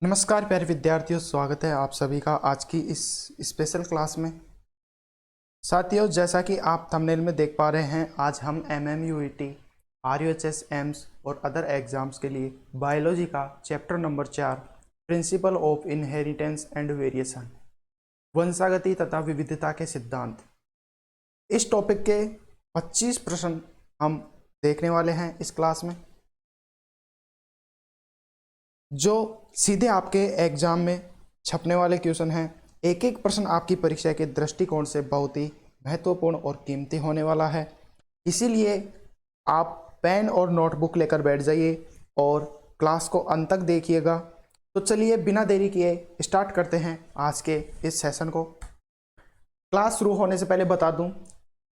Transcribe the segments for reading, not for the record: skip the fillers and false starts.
नमस्कार प्यारे विद्यार्थियों, स्वागत है आप सभी का आज की इस स्पेशल क्लास में। साथियों, जैसा कि आप थंबनेल में देख पा रहे हैं, आज हम MMUET, RUHS एम्स और अदर एग्जाम्स के लिए बायोलॉजी का chapter number 4 principle of inheritance and variation, वंशागति तथा विविधता के सिद्धांत, इस टॉपिक के 25 प्रश्न हम देखने वाले हैं इस क्लास में, जो सीधे आपके एग्जाम में छपने वाले क्वेश्चन हैं। एक एक प्रश्न आपकी परीक्षा के दृष्टिकोण से बहुत ही महत्वपूर्ण और कीमती होने वाला है। इसीलिए आप पेन और नोटबुक लेकर बैठ जाइए और क्लास को अंत तक देखिएगा। तो चलिए बिना देरी किए स्टार्ट करते हैं आज के इस सेशन को। क्लास शुरू होने से पहले बता दूं,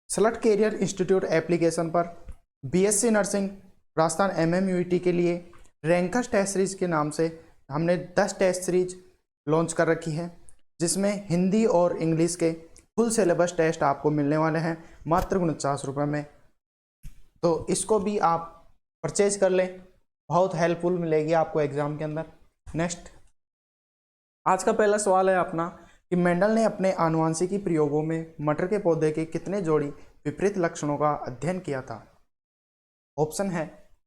स्लट कैरियर इंस्टीट्यूट एप्लीकेशन पर BSc नर्सिंग राजस्थान MMUET के लिए रैंकर्स टेस्ट सीरीज के नाम से हमने 10 टेस्ट सीरीज लॉन्च कर रखी है, जिसमें हिंदी और इंग्लिश के फुल सिलेबस टेस्ट आपको मिलने वाले हैं मात्र 49 रुपये में। तो इसको भी आप परचेज कर लें, बहुत हेल्पफुल मिलेगी आपको एग्जाम के अंदर। नेक्स्ट, आज का पहला सवाल है अपना कि मेंडल ने अपने आनुवंशिकी प्रयोगों में मटर के पौधे के कितने जोड़ी विपरीत लक्षणों का अध्ययन किया था। ऑप्शन है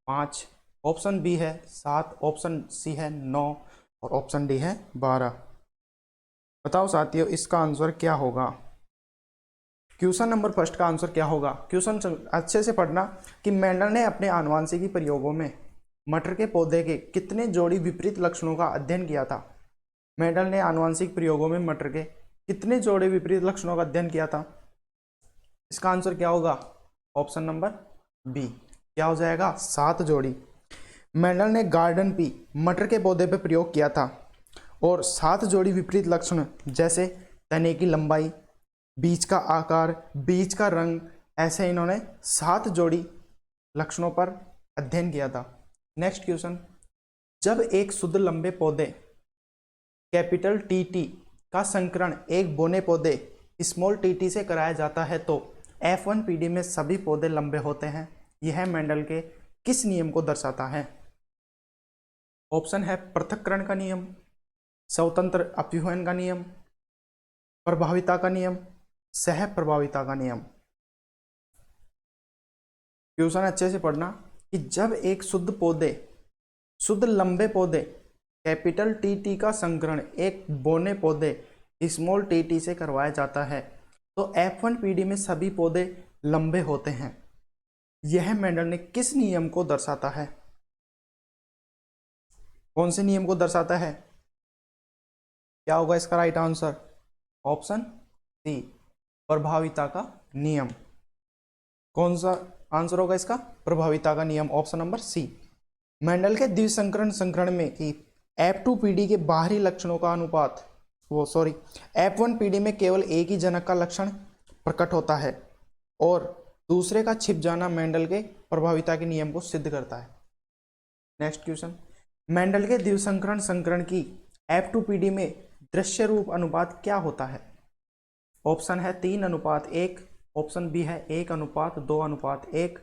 5, ऑप्शन बी है 7, ऑप्शन सी है 9 और ऑप्शन डी है 12। बताओ साथियों, इसका आंसर क्या होगा। क्वेश्चन नंबर फर्स्ट का आंसर क्या होगा। क्वेश्चन अच्छे से पढ़ना कि मेंडल ने अपने आनुवंशिकी प्रयोगों में मटर के पौधे के कितने जोड़ी विपरीत लक्षणों का अध्ययन किया था। मेंडल ने आनुवंशिक प्रयोगों में मटर के कितने जोड़े विपरीत लक्षणों का अध्ययन किया था। इसका आंसर क्या होगा। ऑप्शन नंबर बी, क्या हो जाएगा, 7 जोड़ी। मेंडल ने गार्डन पी मटर के पौधे पर प्रयोग किया था और 7 जोड़ी विपरीत लक्षण, जैसे तने की लंबाई, बीज का आकार, बीज का रंग, ऐसे इन्होंने 7 जोड़ी लक्षणों पर अध्ययन किया था। नेक्स्ट क्वेश्चन, जब एक शुद्ध लंबे पौधे कैपिटल TT का संकरण एक बोने पौधे स्मॉल TT से कराया जाता है तो F1 PD में सभी पौधे लंबे होते हैं। यह मेंडल के किस नियम को दर्शाता है। ऑप्शन है पृथक्करण का नियम, स्वतंत्र अपव्यूहन का नियम, प्रभाविता का नियम, सह प्रभाविता का नियम। क्वेश्चन अच्छे से पढ़ना कि जब एक शुद्ध लंबे पौधे कैपिटल TT का संकरण एक बोने पौधे स्मॉल TT से करवाया जाता है तो F1 PD में सभी पौधे लंबे होते हैं। यह मेंडल ने किस नियम को दर्शाता है। कौन से नियम को दर्शाता है। क्या होगा इसका राइट आंसर। ऑप्शन सी, प्रभाविता का नियम। कौन सा आंसर होगा इसका, प्रभाविता का नियम, ऑप्शन नंबर सी। मेंडल के द्विसंकरण संकरण में कि F2 PD के बाहरी लक्षणों का अनुपात, F1 PD में केवल एक ही जनक का लक्षण प्रकट होता है और दूसरे का छिप जाना मेंडल के प्रभाविता के नियम को सिद्ध करता है। नेक्स्ट क्वेश्चन, मेंडल के द्विसंकरण संकरण की F2 PD में दृश्य रूप अनुपात क्या होता है। ऑप्शन है 3:1, ऑप्शन बी है 1:2:1,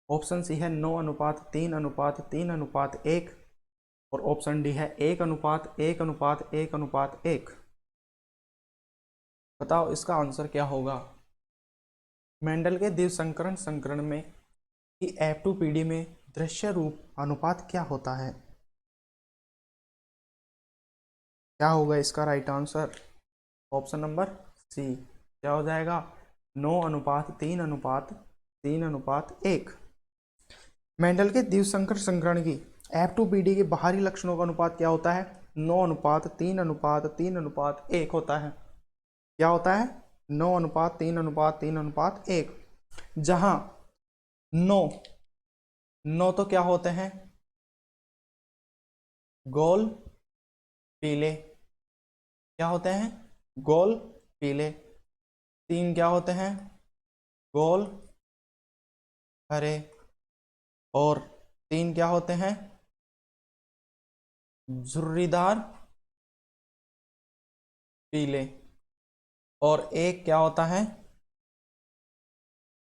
ऑप्शन सी है 9:3:3:1 और ऑप्शन डी है 1:1:1:1। बताओ इसका आंसर क्या होगा। मेंडल के द्विसंकरण संकरण में कि F2 PD में दृश्य रूप अनुपात क्या होता है। क्या होगा इसका right answer. Option number C, क्या हो जाएगा, 9:3:3:1। मेंडल के द्विसंकर संकरण की F2 PD के बाहरी लक्षणों का अनुपात क्या होता है, 9:3:3:1 होता है। क्या होता है, 9:3:3:1। जहां 9 तो क्या होते हैं, गोल पीले, क्या होते हैं, गोल पीले। 3 क्या होते हैं, गोल हरे। और 3 क्या होते हैं, झुर्रीदार पीले। और 1 क्या होता है,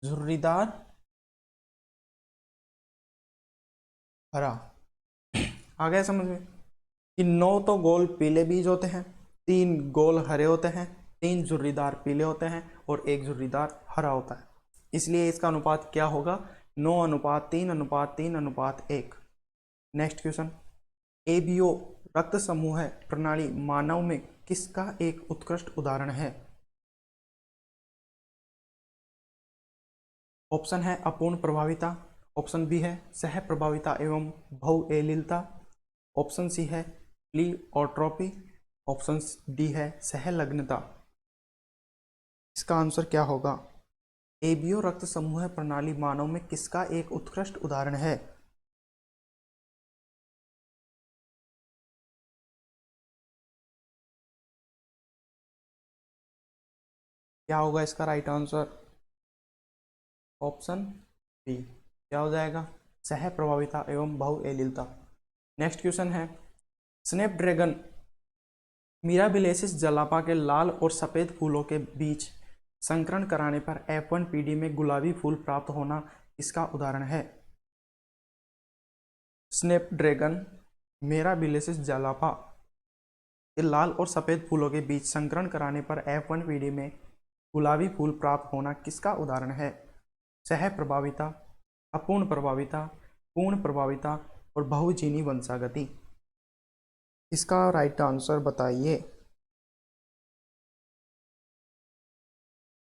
झुर्रीदार हरा। आ गया समझ में। कि 9 तो गोल पीले बीज होते हैं, 3 गोल हरे होते हैं, 3 झुर्रीदार पीले होते हैं और 1 झुर्रीदार हरा होता है। इसलिए इसका अनुपात क्या होगा? 9:3:3:1। नेक्स्ट क्वेश्चन, एबीओ रक्त समूह प्रणाली मानव में किसका एक उत्कृष्ट उदाहरण है? ऑप्शन है अपूर्ण प्रभाविता, ऑप्शन बी है सह प्रभाविता एवं बहुएलिलता, ऑप्शन सी है प्लीओट्रोपी, ऑप्शन डी है सहलग्नता। इसका आंसर क्या होगा? एबीओ रक्त समूह प्रणाली मानव में किसका एक उत्कृष्ट उदाहरण है? क्या होगा इसका राइट आंसर? Option B. क्या हो जाएगा? सह प्रभाविता एवं बहुएलिलता। नेक्स्ट क्वेश्चन है, स्नैपड्रैगन मिराबिलेसिस जलापा के लाल और सफेद फूलों के बीच संकरण कराने पर F1 पीढ़ी में गुलाबी फूल प्राप्त होना इसका उदाहरण है? स्नैपड्रैगन मिराबिलेसिस जलापा के लाल और सफेद फूलों के बीच संकरण कराने पर F1 पीढ़ी में गुलाबी फूल प्राप्त होना किसका उदाहरण है? सह प्रभाविता, अपूर्ण प्रभाविता, पूर्ण प्रभाविता और बहुजीनी वंशागति। इसका राइट आंसर बताइए।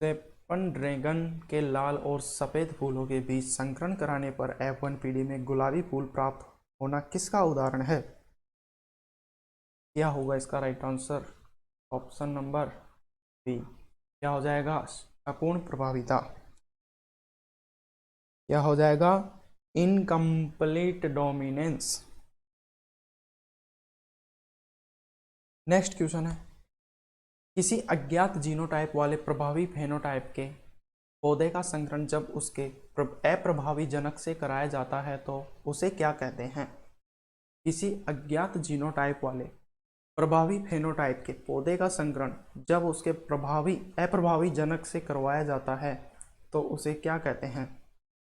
स्नैपड्रैगन के लाल और सफेद फूलों के बीच संकरण कराने पर F1 पीढ़ी में गुलाबी फूल प्राप्त होना किसका उदाहरण है? क्या होगा इसका right answer? Option number B. क्या हो जाएगा? अपूर्ण प्रभाविता। क्या हो जाएगा? Incomplete dominance. नेक्स्ट क्वेश्चन है, किसी अज्ञात जीनोटाइप वाले प्रभावी फेनोटाइप के पौधे का संकरण जब उसके अप्रभावी जनक से कराया जाता है तो उसे क्या कहते हैं? किसी अज्ञात जीनोटाइप वाले प्रभावी फेनोटाइप के पौधे का संकरण जब उसके अप्रभावी जनक से करवाया जाता है तो उसे क्या कहते हैं?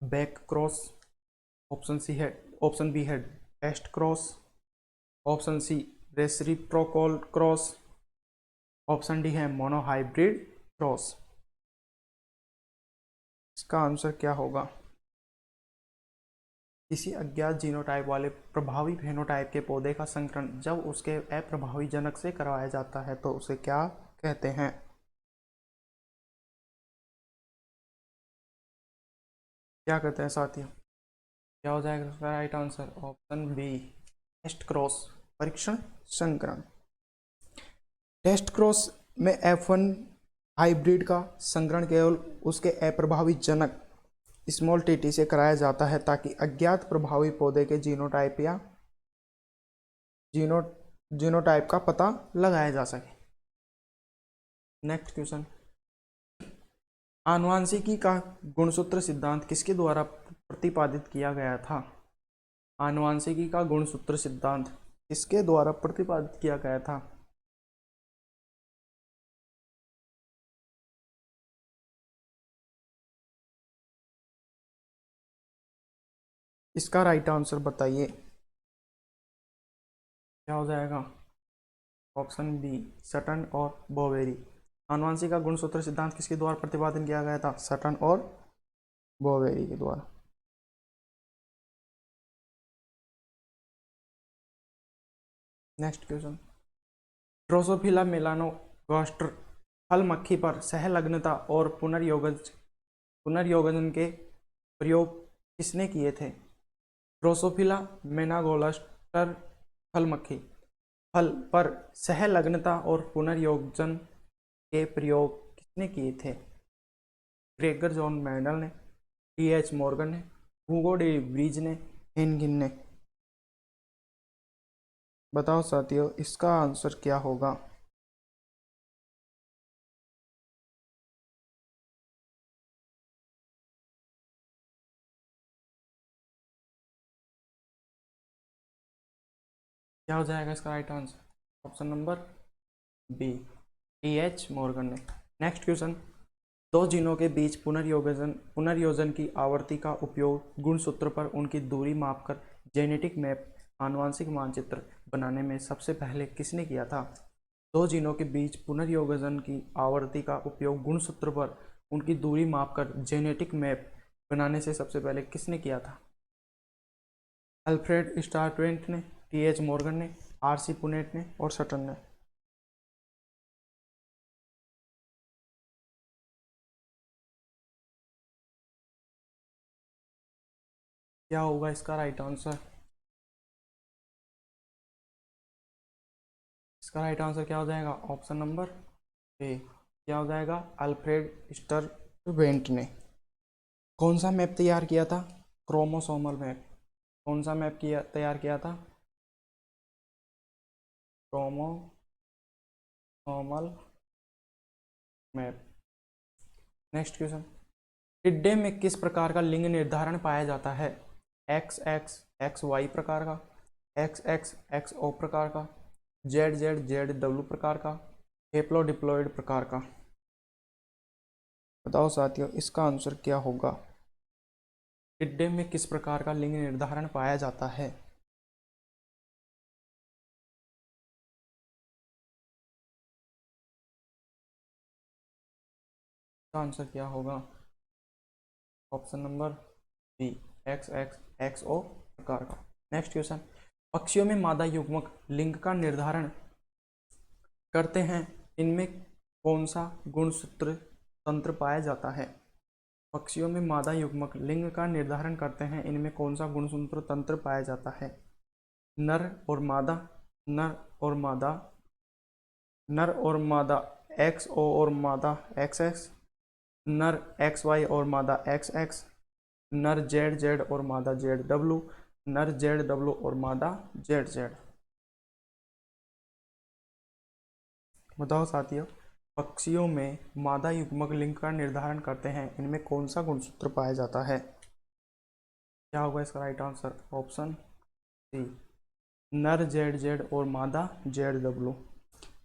बैक क्रॉस, ऑप्शन बी है test cross, option C reciprocal cross, option D है मोनोहाइब्रिड क्रॉस। इसका आंसर क्या होगा? किसी अज्ञात जीनोटाइप वाले प्रभावी फेनोटाइप के पौधे का संकरण जब उसके अप्रभावी जनक से करवाया जाता है तो उसे क्या कहते हैं? क्या कहते हैं साथियों? क्या हो जाएगा इसका right answer? Option B test cross, परीक्षण संकरण। टेस्ट क्रॉस में F1 हाइब्रिड का संकरण केवल उसके अप्रभावी जनक स्मॉल टीटी से कराया जाता है ताकि अज्ञात प्रभावी पौधे के जीनोटाइप या जीनोटाइप का पता लगाया जा सके। नेक्स्ट क्वेश्चन, आनुवांशिकी का गुणसूत्र सिद्धांत किसके द्वारा प्रतिपादित किया गया था? आनुवांशिकी का गुणसूत्र सिद्धांत किसके द्वारा प्रतिपादित किया गया था? इसका राइट आंसर बताइए। क्या हो जाएगा? ऑप्शन बी सटन और बोवेरी। आनुवंशिक का गुणसूत्र सिद्धांत किसके द्वारा प्रतिपादन किया गया था? सटन और बोवेरी के द्वारा। नेक्स्ट क्वेश्चन, ड्रोसोफिला मेलानोगास्टर फल मक्खी पर सहलग्नता और पुनर्योगन के प्रयोग किसने किए थे? ड्रोसोफिला मेलानोगास्टर फल मक्खी फल पर सहलग्नता और पुनर्योजन के प्रयोग किसने किए थे? ग्रेगर जॉन मेंडल ने, टी.एच. मॉर्गन ने, हुगो डे व्रीज ने, हेनगिन ने। बताओ साथियों, इसका आंसर क्या होगा? क्या हो जाएगा इसका right answer? Option number B T H. Morgan ने। नेक्स्ट क्वेश्चन, दो जीनों के बीच पुनर्योजन की आवृत्ति का उपयोग गुणसूत्र पर उनकी दूरी मापकर जेनेटिक मैप आनुवंशिक मानचित्र बनाने में सबसे पहले किसने किया था? दो जीनों के बीच पुनर्योजन की आवृत्ति का उपयोग गुणसूत्र पर उनकी दूरी मापकर जेनेटिक मैप बनाने से सबसे पहले किसने किया था? अल्फ्रेड स्टारवेंट ने, टी.एच. मॉर्गन ने, आर.सी. पुनेट ने और सटन ने। क्या होगा इसका राइट आंसर? इसका राइट आंसर क्या हो जाएगा? Option number A. क्या हो जाएगा? अल्फ्रेड स्टारवेंट ने। कौन सा मैप तैयार किया था? Chromosomal map. कौन सा मैप तैयार किया था? Chromosomal map. नेक्स्ट क्वेश्चन, टिड्डे में किस प्रकार का लिंग निर्धारण पाया जाता है? एक्स एक्स एक्स वाई प्रकार का, एक्स एक्स एक्स ओ प्रकार का, जेड जेड जेड डब्ल्यू प्रकार का, हेप्लोडिप्लॉइड प्रकार का। बताओ साथियों, इसका आंसर क्या होगा? टिड्डे में किस प्रकार का लिंग निर्धारण पाया जाता है? इसका आंसर क्या होगा? Option number B, X X X O प्रकार का। नेक्स्ट क्वेश्चन, पक्षियों में मादा युग्मक लिंग का निर्धारण करते हैं, इनमें कौन सा गुणसूत्र तंत्र पाया जाता है? पक्षियों में मादा युग्मक लिंग का निर्धारण करते हैं, इनमें कौन सा गुणसूत्र तंत्र पाया जाता है? नर और मादा, नर और मादा, नर और मादा एक्स ओ और मादा एक्स एक्स, नर एक्स वाई और मादा एक्स एक्स, नर जेड जेड और मादा जेड डब्ल्यू, नर जेड डब्ल्यू और मादा जेड जेड। बताओ साथियों, पक्षियों में मादा युग्मक लिंग का निर्धारण करते हैं, इनमें कौन सा गुणसूत्र पाया जाता है? क्या होगा इसका राइट आंसर? ऑप्शन सी, नर जेड जेड और मादा जेड डब्ल्यू।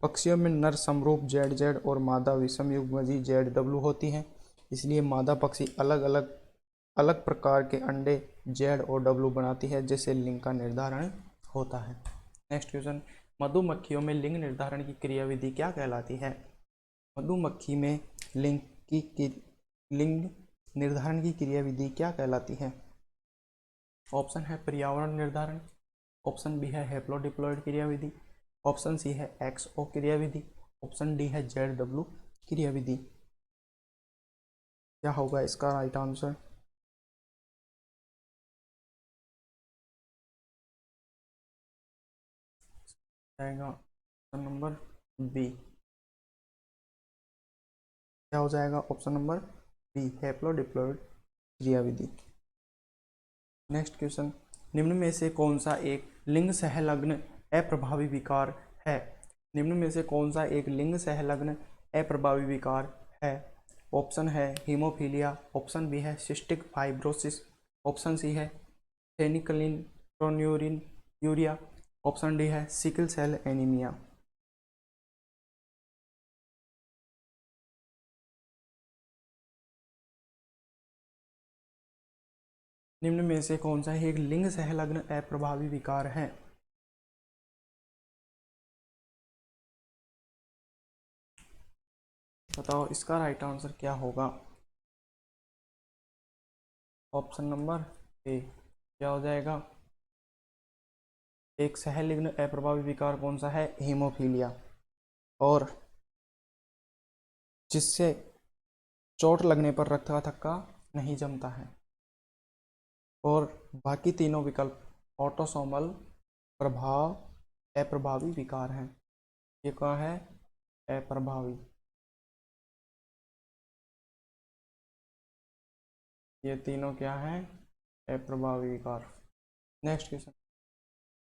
पक्षियों में नर समरूप जेड जेड और मादा विषम युग्मजी जेड डब्ल्यू होती हैं, इसलिए मादा पक्षी अलग अलग अलग प्रकार के अंडे जेड और डब्ल्यू बनाती है, जिससे लिंग का निर्धारण होता है। नेक्स्ट क्वेश्चन, मधुमक्खियों में लिंग निर्धारण की क्रियाविधि क्या कहलाती है? मधुमक्खी में लिंग निर्धारण की क्रियाविधि क्या कहलाती है? ऑप्शन है पर्यावरण निर्धारण, ऑप्शन बी है हेप्लोडिप्लॉइड क्रियाविधि, ऑप्शन सी है एक्स ओ क्रियाविधि, ऑप्शन डी है जेड डब्ल्यू क्रियाविधि। क्या होगा इसका राइट आंसर? जाएगा ऑप्शन नंबर बी। क्या हो जाएगा? ऑप्शन नंबर बी, हेप्लोडिप्लॉइड क्रियाविधि। नेक्स्ट क्वेश्चन, निम्न में से कौन सा एक लिंग सहलग्न अप्रभावी विकार है? निम्न में से कौन सा एक लिंग सहलग्न अप्रभावी विकार है? ऑप्शन है हीमोफीलिया, ऑप्शन बी है सिस्टिक फाइब्रोसिस, ऑप्शन सी है फेनिकलिन यूरिया, ऑप्शन डी है सिकल सेल एनीमिया। निम्न में से कौन सा एक लिंग सहलग्न अप्रभावी विकार है? बताओ इसका राइट आंसर क्या होगा? Option number A. क्या हो जाएगा? एक सहलिग्न अप्रभावी विकार कौन सा है? हीमोफीलिया, और जिससे चोट लगने पर रक्त का थक्का नहीं जमता है। और बाकी तीनों विकल्प ऑटोसोमल प्रभाव अप्रभावी विकार हैं। ये क्या है? अप्रभावी। ये तीनों क्या है? अप्रभावी विकार। Next question,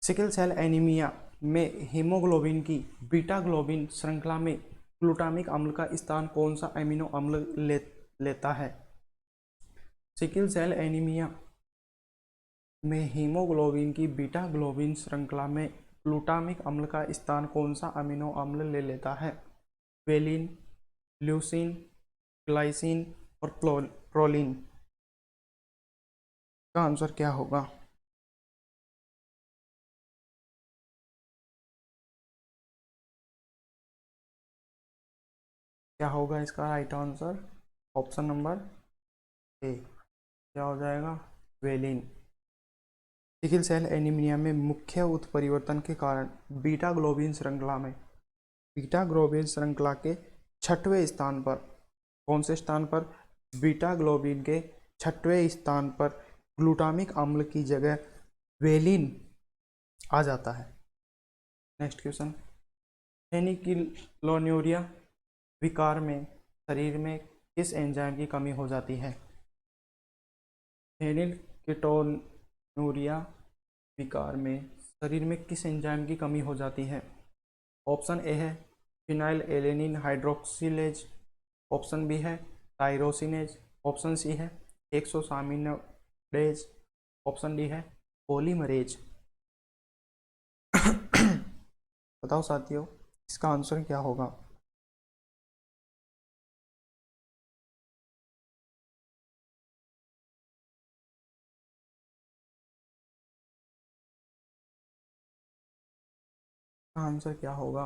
sickle cell anaemia में हीमोग्लोबिन की बीटा ग्लोबिन श्रृंखला में ग्लूटामिक अम्ल का स्थान कौन सा अमीनो अम्ल लेता है? सिकल सेल एनीमिया में हीमोग्लोबिन की बीटा ग्लोबिन श्रृंखला में ग्लूटामिक अम्ल का स्थान कौन सा अमीनो अम्ल ले लेता है? वेलिन, ल्यूसीन, ग्लाइसिन और प्रोलिन। का आंसर क्या होगा? क्या होगा इसका right answer? Option number A. क्या हो जाएगा? वेलिन। सिकल सेल एनीमिया में मुख्य उत्परिवर्तन के कारण बीटा ग्लोबिन श्रृंखला में, बीटा ग्लोबिन श्रृंखला के छठवें स्थान पर, कौन से स्थान पर? बीटा ग्लोबिन के छठवें स्थान पर ग्लूटामिक अम्ल की जगह वेलिन आ जाता है। नेक्स्ट क्वेश्चन, फेनिक्लोन्यूरिया विकार में शरीर में किस एंजाइम की कमी हो जाती है? फेनिलकीटोन्यूरिया विकार में शरीर में किस एंजाइम की कमी हो जाती है? ऑप्शन ए है phenylalanine hydroxylase, option B है टायरोसिनेज, ऑप्शन सी है हेक्सोसामिनोडेज, ऑप्शन डी है पॉलीमरेज। बताओ साथियों, इसका आंसर क्या होगा? आंसर क्या होगा?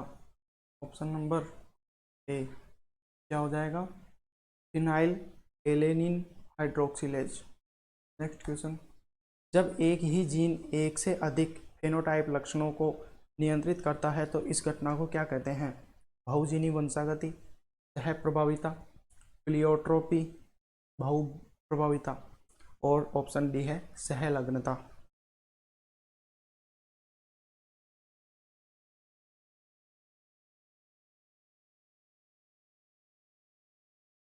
Option number A. क्या हो जाएगा? Phenylalanine hydroxylase. Next question, जब एक ही जीन एक से अधिक फेनोटाइप लक्षणों को नियंत्रित करता है तो इस घटना को क्या कहते हैं? बहुजीनी वंशागति, सह प्रभाविता, प्लियोट्रोपी, बहु प्रभाविता, और ऑप्शन डी है सहलग्नता।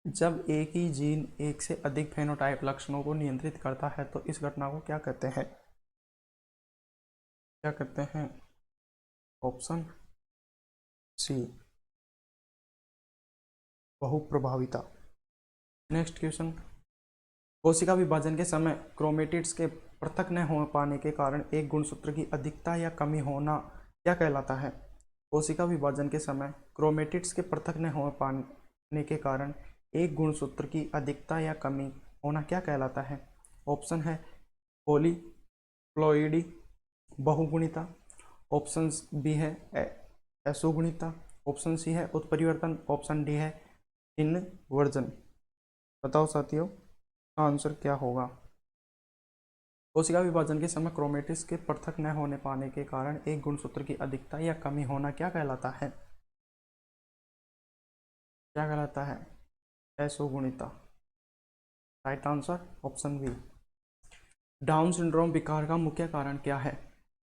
जब एक ही जीन एक से अधिक फेनोटाइप लक्षणों को नियंत्रित करता है तो इस घटना को क्या कहते हैं? क्या कहते हैं? ऑप्शन सी बहुप्रभाविता। नेक्स्ट क्वेश्चन, कोशिका विभाजन के समय क्रोमेटिड्स के पृथक न हो पाने के कारण एक गुणसूत्र की अधिकता या कमी होना क्या कहलाता है? कोशिका विभाजन के समय क्रोमेटिड्स के पृथक न हो पाने के कारण एक गुणसूत्र की अधिकता या कमी होना क्या कहलाता है? ऑप्शन है पॉलीप्लॉइडी बहुगुणिता, ऑप्शन बी है असुगुणिता, ऑप्शन सी है उत्परिवर्तन, ऑप्शन डी है इनवर्जन। बताओ साथियों, आंसर क्या होगा? कोशिका विभाजन के समय क्रोमेटिड्स के पृथक न होने पाने के कारण एक गुणसूत्र की अधिकता या कमी होना क्या कहलाता है? क्या कहलाता है? असुगुणिता। Right answer option B. Down syndrome विकार का मुख्य कारण क्या है?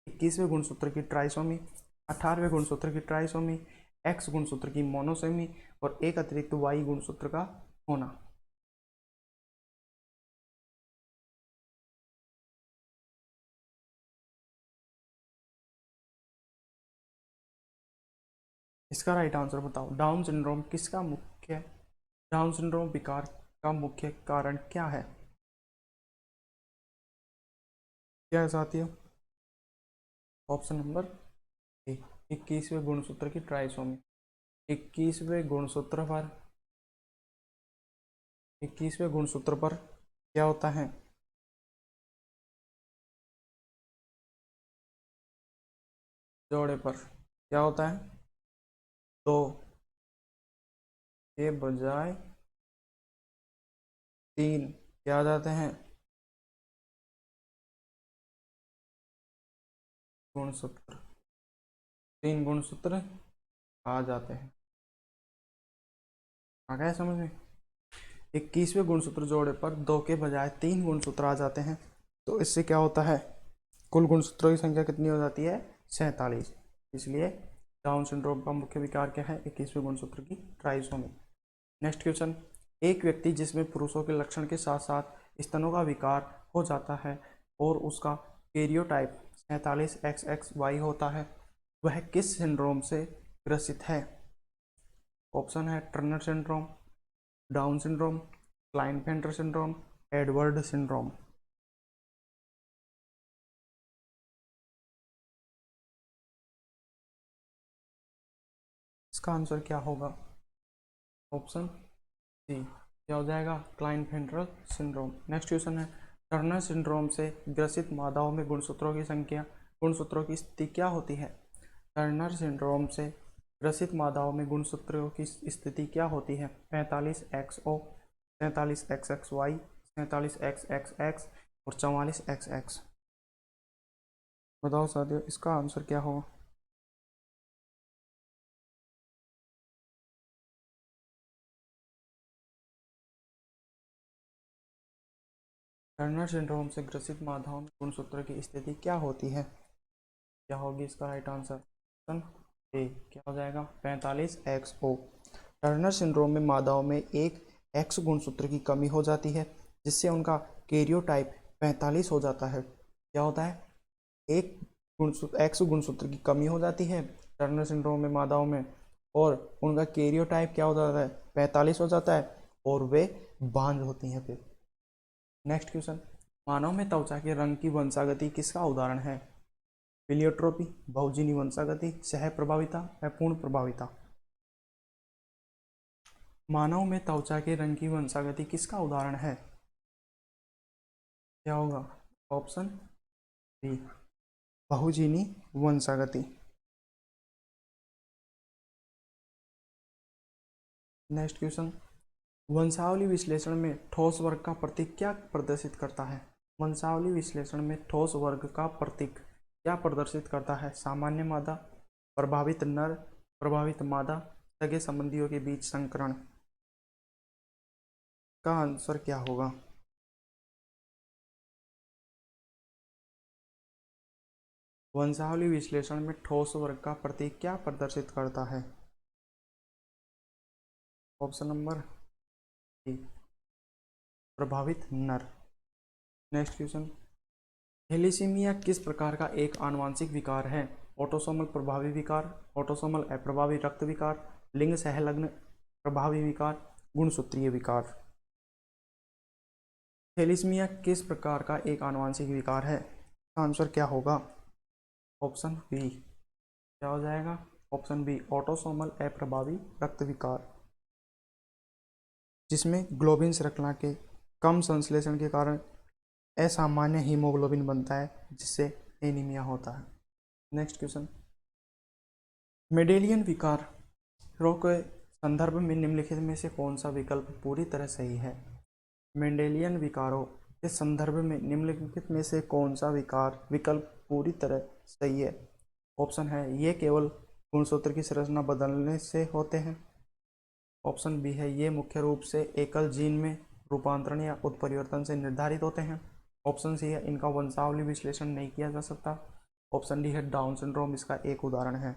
21वें गुणसूत्र की ट्राइसोमी, 18वें गुणसूत्र की ट्राइसोमी, एक्स गुणसूत्र की मोनोसेमी और एक अतिरिक्त वाई गुणसूत्र का होना। इसका राइट आंसर बताओ। डाउन सिंड्रोम किसका मुख्य, डाउन सिंड्रोम विकार का मुख्य कारण क्या है? क्या है साथियों? ऑप्शन नंबर ए, 21वें गुणसूत्र की ट्राइसोमी। 21वें गुणसूत्र पर, 21वें गुणसूत्र पर क्या होता है? जोड़े पर क्या होता है? तो के बजाय 3 क्या आ जाते हैं? गुणसूत्र, 3 गुणसूत्र आ जाते हैं। आ गया समझ में? 21वें गुणसूत्र जोड़े पर 2 के बजाय 3 गुणसूत्र आ जाते हैं, तो इससे क्या होता है? कुल गुणसूत्रों की संख्या कितनी हो जाती है? 47। इसलिए डाउन सिंड्रोम का मुख्य विकार क्या है? 21वें गुणसूत्र की ट्राइसोमी। नेक्स्ट क्वेश्चन, एक व्यक्ति जिसमें पुरुषों के लक्षण के साथ साथ स्तनों का विकार हो जाता है और उसका कैरियोटाइप 47XXY होता है, वह किस सिंड्रोम से ग्रसित है? ऑप्शन है Turner syndrome, down syndrome, Klinefelter syndrome, Edward syndrome. इसका आंसर क्या होगा? Option C. क्या हो जाएगा? Klinefelter syndrome. नेक्स्ट क्वेश्चन है, टर्नर सिंड्रोम से ग्रसित मादाओं में गुणसूत्रों की संख्या, गुणसूत्रों की स्थिति क्या होती है? टर्नर सिंड्रोम से ग्रसित मादाओं में गुणसूत्रों की स्थिति क्या होती है? 45XO, 47XXY, 47XXX और 44XX। बताओ साथियों, इसका आंसर क्या होगा? टर्नर सिंड्रोम से ग्रसित मादाओं में गुणसूत्र की स्थिति क्या होती है? क्या होगी इसका राइट आंसर? ऑप्शन ए क्या हो जाएगा? 45XO। टर्नर सिंड्रोम में मादाओं में एक एक्स गुणसूत्र की कमी हो जाती है, जिससे उनका कैरियोटाइप 45 हो जाता है। क्या होता है? एक गुणसूत्र एक्स गुणसूत्र की कमी हो जाती है टर्नर सिंड्रोम में मादाओं में, और उनका कैरियोटाइप क्या हो जाता है? 45 हो जाता है, और वे बांझ होती हैं। फिर नेक्स्ट क्वेश्चन, मानव में त्वचा के रंग की वंशागति किसका उदाहरण है? पिलियोट्रोपी, बहुजीनी वंशागति, सह प्रभाविता या पूर्ण प्रभाविता? मानव में त्वचा के रंग की वंशागति किसका उदाहरण है? क्या होगा? ऑप्शन बी बहुजीनी वंशागति। नेक्स्ट क्वेश्चन, वंशावली विश्लेषण में ठोस वर्ग का प्रतीक क्या प्रदर्शित करता है? वंशावली विश्लेषण में ठोस वर्ग का प्रतीक क्या प्रदर्शित करता है? सामान्य मादा, प्रभावित नर, प्रभावित मादा, सगे संबंधियों के बीच संकरण। का आंसर क्या होगा? वंशावली विश्लेषण में ठोस वर्ग का प्रतीक क्या प्रदर्शित करता है? ऑप्शन नंबर डी प्रभावित नर। नेक्स्ट क्वेश्चन, थैलेसीमिया किस प्रकार का एक आनुवंशिक विकार है? ऑटोसोमल प्रभावी विकार, ऑटोसोमल अप्रभावी रक्त विकार, लिंग सहलग्न प्रभावी विकार, गुणसूत्रीय विकार। थैलेसीमिया किस प्रकार का एक आनुवंशिक विकार है? आंसर क्या होगा? ऑप्शन बी क्या हो जाएगा? ऑप्शन बी ऑटोसोमल अप्रभावी रक्त विकार, जिसमें ग्लोबिन श्रृंखला के कम संश्लेषण के कारण असामान्य हीमोग्लोबिन बनता है, जिससे एनीमिया होता है। नेक्स्ट क्वेश्चन, मेंडेलियन विकार रोग के संदर्भ में निम्नलिखित में से कौन सा विकल्प पूरी तरह सही है? मेंडेलियन विकारों के संदर्भ में निम्नलिखित में से कौन सा विकल्प पूरी तरह सही है? ऑप्शन है ये केवल गुणसूत्र की संरचना बदलने से होते हैं। ऑप्शन बी है ये मुख्य रूप से एकल जीन में रूपांतरण या उत्परिवर्तन से निर्धारित होते हैं। ऑप्शन सी है इनका वंशावली विश्लेषण नहीं किया जा सकता। ऑप्शन डी है डाउन सिंड्रोम इसका एक उदाहरण है।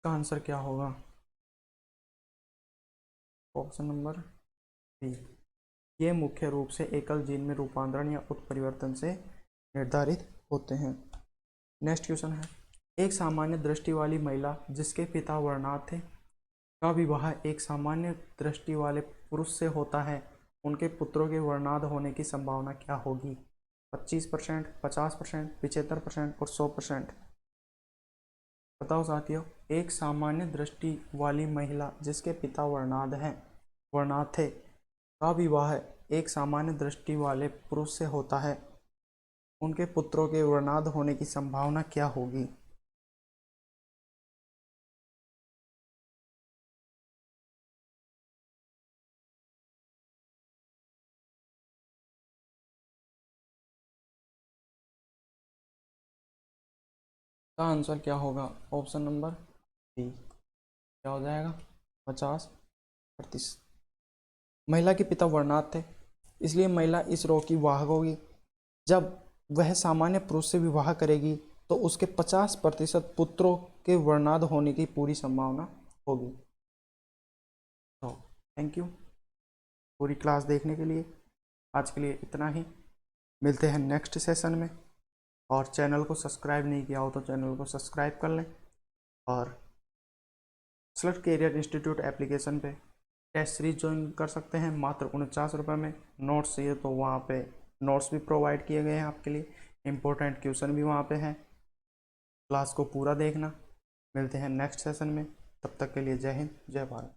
का आंसर क्या होगा? ऑप्शन नंबर बी ये मुख्य रूप से एकल जीन में रूपांतरण या उत्परिवर्तन से निर्धारित होते हैं। नेक्स्ट क्वेश्चन है, एक सामान्य दृष्टि वाली महिला जिसके पिता वर्णात थे का विवाह एक सामान्य दृष्टि वाले पुरुष से होता है, उनके पुत्रों के वर्णाद होने की संभावना क्या होगी? 25%, 50%, 75% और 100%। बताओ साथियों, एक सामान्य दृष्टि वाली महिला जिसके पिता वर्णाद थे का विवाह एक सामान्य दृष्टि वाले पुरुष से होता है, उनके पुत्रों के वर्णाद होने की संभावना क्या होगी? का आंसर क्या होगा? ऑप्शन नंबर बी क्या हो जाएगा? 50%। महिला के पिता वर्णात थे, इसलिए महिला इस रोग की वाहक होगी। जब वह सामान्य पुरुष से विवाह करेगी तो उसके 50% पुत्रों के वर्णाद होने की पूरी संभावना होगी। तो थैंक यू पूरी क्लास देखने के लिए। आज के लिए इतना ही, मिलते हैं नेक्स्ट सेशन में। और चैनल को सब्सक्राइब नहीं किया हो तो चैनल को सब्सक्राइब कर लें, और स्लट कैरियर इंस्टीट्यूट एप्लीकेशन पे टेस्ट सीरीज ज्वाइन कर सकते हैं मात्र 49 रुपये में। नोट्स चाहिए तो वहाँ पे नोट्स भी प्रोवाइड किए गए हैं आपके लिए, इम्पोर्टेंट क्वेश्चन भी वहाँ पे हैं। क्लास को पूरा देखना। मिलते हैं नेक्स्ट सेशन में, तब तक के लिए जय हिंद जय भारत।